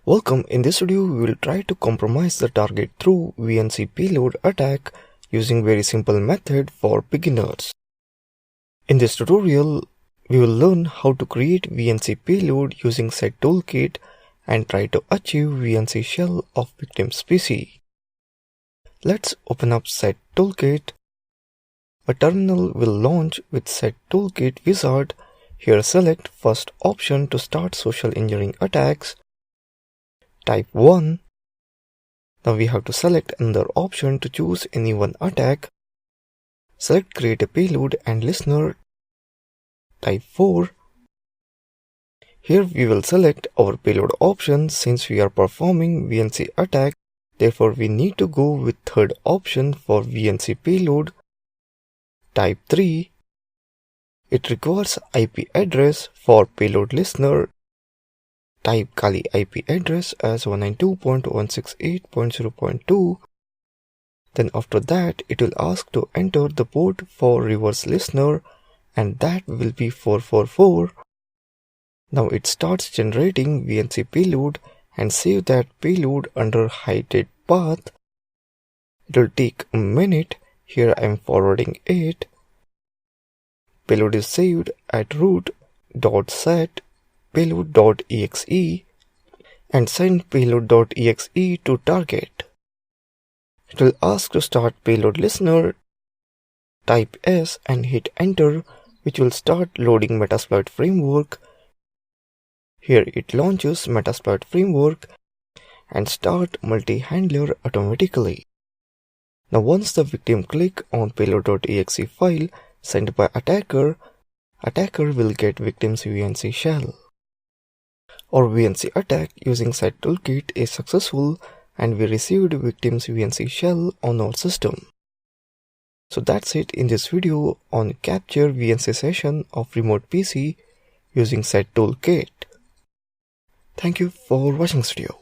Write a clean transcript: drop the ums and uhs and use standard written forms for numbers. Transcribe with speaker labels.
Speaker 1: Welcome. In this video, we will try to compromise the target through VNC payload attack using very simple method for beginners. In this tutorial, we will learn how to create VNC payload using SetToolkit and try to achieve VNC shell of victim's PC. Let's open up SetToolkit. A terminal will launch with SetToolkit wizard. Here select first option to start social engineering attacks. Type 1. Now we have to select another option to choose any one attack. Select create a payload and listener. Type 4. Here we will select our payload option since we are performing VNC attack. Therefore we need to go with third option for VNC payload. Type 3. It requires IP address for payload listener. Type Kali IP address as 192.168.0.2. Then after that, it will ask to enter the port for reverse listener, and that will be 444. Now it starts generating VNC payload and save that payload under hidden path. It will take a minute. Here I am forwarding it. Payload is saved at root.set payload.exe and send payload.exe to target. It will ask to start payload listener. Type S and hit enter, which will start loading Metasploit framework. Here it launches Metasploit framework and start multi-handler automatically. Now once the victim click on payload.exe file sent by attacker will get victim's VNC shell. Our VNC attack using SetToolkit is successful and we received victim's VNC shell on our system. So that's it in this video on capture VNC session of remote PC using SetToolkit. Thank you for watching this video.